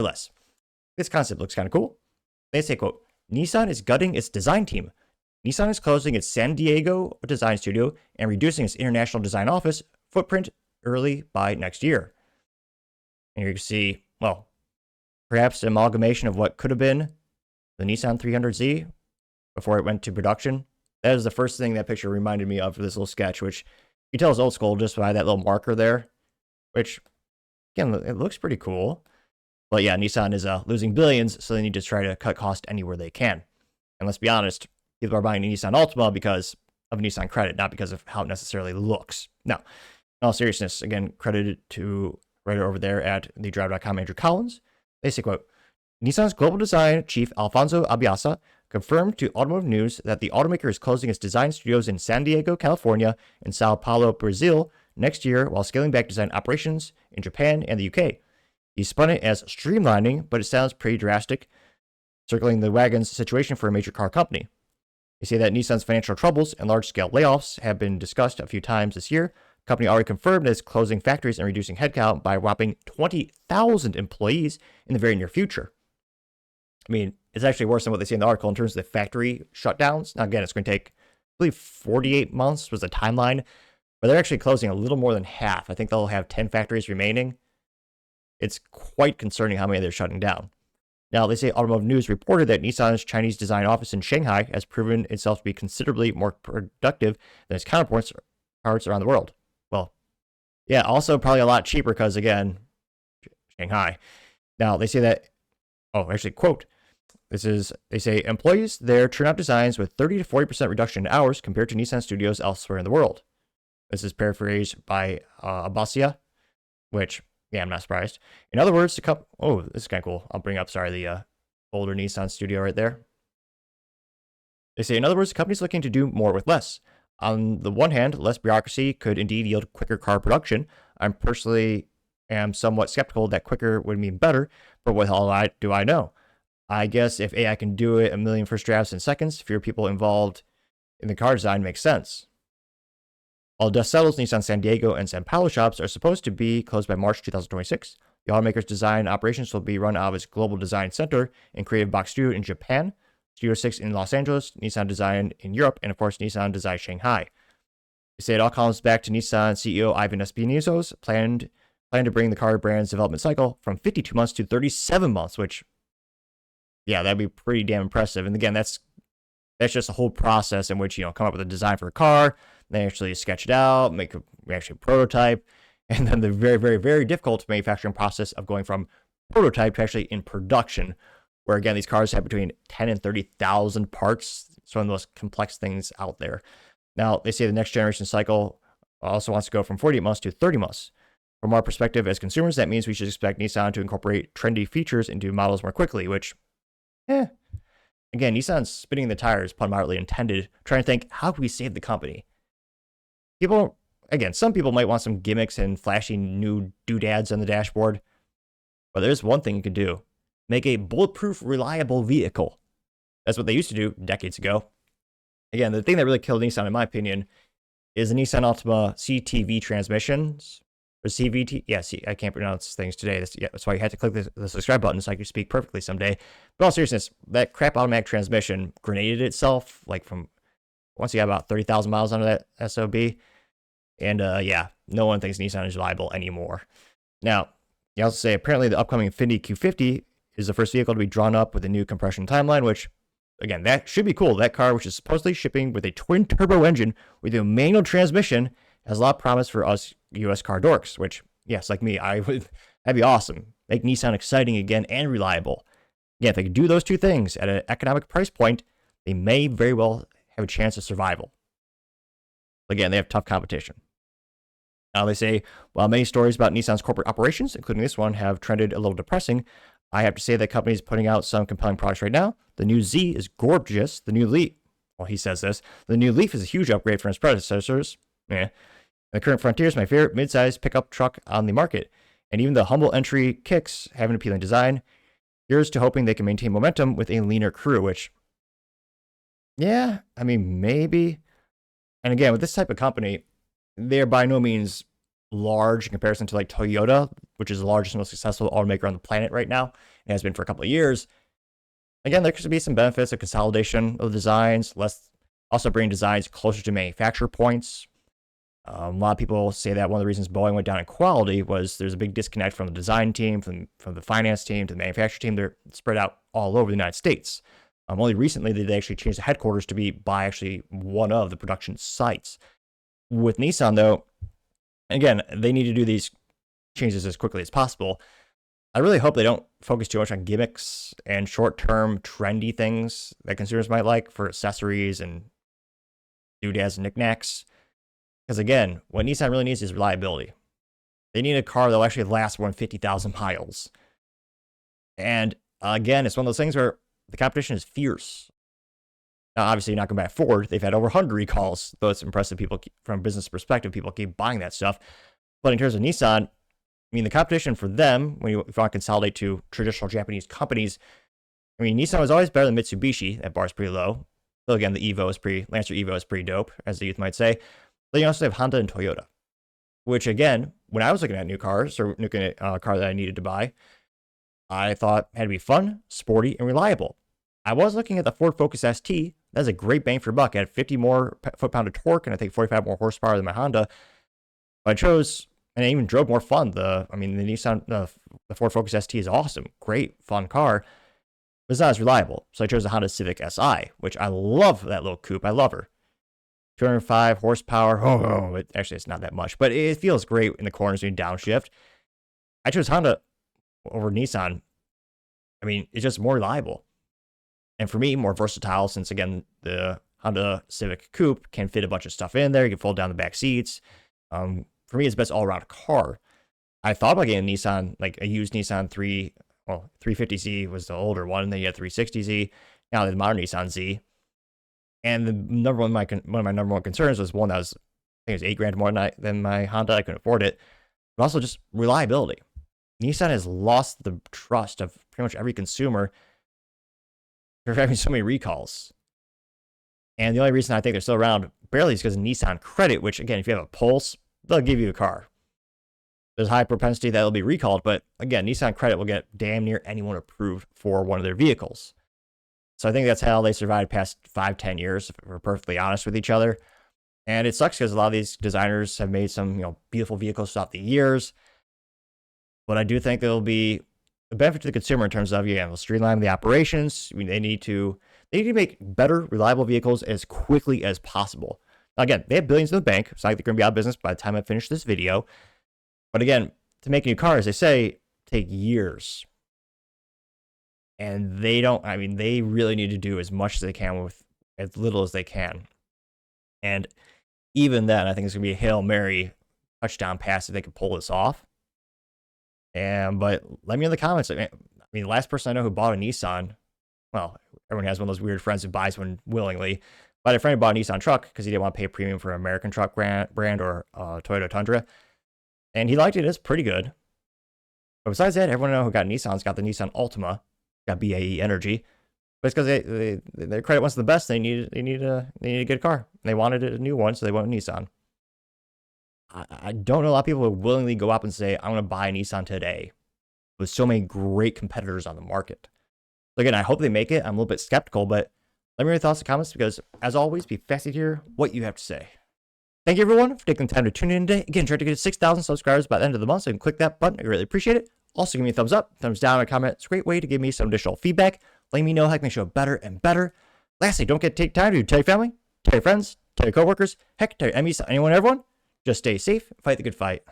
less. This concept looks kind of cool. They say, quote, Nissan is gutting its design team. Nissan is closing its San Diego design studio and reducing its international design office footprint early by next year. And you can see, well, perhaps an amalgamation of what could have been the Nissan 300Z before it went to production. That is the first thing that picture reminded me of for this little sketch, which you tell is old school just by that little marker there, which, again, it looks pretty cool. But yeah, Nissan is losing billions, so they need to try to cut cost anywhere they can. And let's be honest, people are buying a Nissan Altima because of Nissan credit, not because of how it necessarily looks. Now, in all seriousness, again, credited to writer over there at thedrive.com, Andrew Collins. They say, quote, Nissan's global design chief, Alfonso Abiasa, confirmed to Automotive News that the automaker is closing its design studios in San Diego, California, and Sao Paulo, Brazil, next year while scaling back design operations in Japan and the UK. He spun it as streamlining, but it sounds pretty drastic, circling the wagons situation for a major car company. They say that Nissan's financial troubles and large-scale layoffs have been discussed a few times this year. The company already confirmed it's closing factories and reducing headcount by whopping 20,000 employees in the very near future. I mean, it's actually worse than what they say in the article in terms of the factory shutdowns. Now, again, it's going to take, I believe, 48 months was the timeline, but they're actually closing a little more than half. I think they'll have 10 factories remaining. It's quite concerning how many they're shutting down. Now, they say Automotive News reported that Nissan's Chinese design office in Shanghai has proven itself to be considerably more productive than its counterparts around the world. Well, yeah, also probably a lot cheaper because, again, Shanghai. Now, they say that, quote, they say employees there turn out designs with 30 to 40% reduction in hours compared to Nissan studios elsewhere in the world. This is paraphrased by Abasia, which, yeah, I'm not surprised. In other words, this is kind of cool. I'll bring up, the older Nissan studio right there. They say, in other words, the company's looking to do more with less. On the one hand, less bureaucracy could indeed yield quicker car production. I personally am somewhat skeptical that quicker would mean better, but what the hell do I know? I guess if AI can do it a million first drafts in seconds, fewer people involved in the car design makes sense. While dust settles, Nissan San Diego and Sao Paulo shops are supposed to be closed by March 2026. The automaker's design operations will be run out of its global design center and Creative Box Studio in Japan, Studio 6 in Los Angeles, Nissan Design in Europe, and of course Nissan Design Shanghai. They say it all comes back to Nissan CEO Ivan Espinosa's plan to bring the car brand's development cycle from 52 months to 37 months, which, yeah, that'd be pretty damn impressive. And again, that's just a whole process in which, come up with a design for a car, they actually sketch it out, make a prototype, and then the very, very, very difficult manufacturing process of going from prototype to actually in production, where again, these cars have between 10 and 30,000 parts. It's one of the most complex things out there. Now, they say the next generation cycle also wants to go from 48 months to 30 months. From our perspective as consumers, that means we should expect Nissan to incorporate trendy features into models more quickly, which, again, Nissan's spinning the tires, pun mildly intended, trying to think, how can we save the company? Some people might want some gimmicks and flashy new doodads on the dashboard, but there's one thing you can do. Make a bulletproof, reliable vehicle. That's what they used to do decades ago. Again, the thing that really killed Nissan, in my opinion, is the Nissan Altima CTV transmissions. Or CVT, I can't pronounce things today. That's why you had to click the subscribe button so I could speak perfectly someday. But in all seriousness, that crap automatic transmission grenaded itself, like from once you got about 30,000 miles under that SOB. And no one thinks Nissan is reliable anymore. Now, you also say apparently the upcoming Infiniti Q50 is the first vehicle to be drawn up with a new compression timeline, which, again, that should be cool. That car, which is supposedly shipping with a twin turbo engine with a manual transmission, has a lot of promise for us US car dorks, which, yes, like me, that'd be awesome. Make Nissan exciting again and reliable. Yeah, if they could do those two things at an economic price point, they may very well have a chance of survival. Again, they have tough competition. Now they say, while many stories about Nissan's corporate operations, including this one, have trended a little depressing, I have to say that the company is putting out some compelling products right now. The new Z is gorgeous. The new Leaf, well, he says this, the new Leaf is a huge upgrade from its predecessors. The current Frontier is my favorite mid-size pickup truck on the market, and even the humble entry Kicks have an appealing design. Here's to hoping they can maintain momentum with a leaner crew, which, yeah, I mean, maybe. And again, with this type of company, they're by no means large in comparison to like Toyota, which is the largest and most successful automaker on the planet right now. It has been for a couple of years. Again, there could be some benefits of consolidation of designs, also bringing designs closer to manufacturer points. A lot of people say that one of the reasons Boeing went down in quality was there's a big disconnect from the design team, from the finance team to the manufacturer team. They're spread out all over the United States. Only recently did they actually change the headquarters to be by actually one of the production sites. With Nissan, though, again, they need to do these changes as quickly as possible. I really hope they don't focus too much on gimmicks and short-term trendy things that consumers might like for accessories and doodads and knickknacks. Because again, what Nissan really needs is reliability. They need a car that will actually last more than 50,000 miles. And again, it's one of those things where the competition is fierce. Now, obviously, you're not going to buy Ford. They've had over 100 recalls, though it's impressive. People, from a business perspective, people keep buying that stuff. But in terms of Nissan, I mean, the competition for them, if you want to consolidate to traditional Japanese companies, I mean, Nissan was always better than Mitsubishi. That bar is pretty low. Though again, the Lancer Evo is pretty dope, as the youth might say. But you also have Honda and Toyota, which again, when I was looking at new cars or looking at a car that I needed to buy, I thought had to be fun, sporty, and reliable. I was looking at the Ford Focus ST. That's a great bang for buck. It had 50 more foot-pound of torque and I think 45 more horsepower than my Honda. But I chose, and I even drove more fun. The Nissan, the Ford Focus ST is awesome, great, fun car, but it's not as reliable. So I chose the Honda Civic Si, which I love that little coupe. I love her. 205 horsepower. It's not that much, but it feels great in the corners doing downshift. I chose Honda over Nissan. I mean, it's just more reliable. And for me, more versatile since, again, the Honda Civic Coupe can fit a bunch of stuff in there. You can fold down the back seats. For me, it's the best all-around car. I thought about getting a Nissan, like a used Nissan 350Z was the older one. And then you had 360Z. Now the modern Nissan Z. And the one of my number one concerns was one that was, I think it was $8,000 more than my Honda. I couldn't afford it. But also just reliability. Nissan has lost the trust of pretty much every consumer for having so many recalls. And the only reason I think they're still around barely is because of Nissan Credit, which again, if you have a Pulse, they'll give you a car. There's high propensity that it'll be recalled, but again, Nissan Credit will get damn near anyone approved for one of their vehicles. So I think that's how they survived past 5-10 years, if we're perfectly honest with each other. And it sucks because a lot of these designers have made some, beautiful vehicles throughout the years. But I do think there'll be a benefit to the consumer in terms of, they'll streamline the operations. I mean, they need to make better, reliable vehicles as quickly as possible. Now, again, they have billions in the bank. It's not like they're going to be out of business by the time I finish this video. But again, to make new cars, they say, take years. And they really need to do as much as they can with as little as they can. And even then, I think it's going to be a Hail Mary touchdown pass if they can pull this off. But let me know in the comments. I mean, the last person I know who bought a Nissan, well, everyone has one of those weird friends who buys one willingly. But a friend who bought a Nissan truck because he didn't want to pay a premium for an American truck brand or Toyota Tundra. And he liked it. It's pretty good. But besides that, everyone I know who got Nissan's got the Nissan Altima, got BAE Energy. But it's because their credit wasn't the best. They needed a good car. They wanted a new one, so they went with Nissan. I don't know a lot of people who willingly go up and say, I'm going to buy a Nissan today with so many great competitors on the market. So again, I hope they make it. I'm a little bit skeptical, but let me know your thoughts in the comments because, as always, be fascinated to hear what you have to say. Thank you, everyone, for taking the time to tune in today. Again, try to get 6,000 subscribers by the end of the month, so you can click that button. I really appreciate it. Also, give me a thumbs up, thumbs down, or a comment. It's a great way to give me some additional feedback. Letting me know how I can make the show better and better. Lastly, don't take time to tell your family, tell your friends, tell your coworkers, heck, tell your enemies, anyone, everyone. Just stay safe, fight the good fight.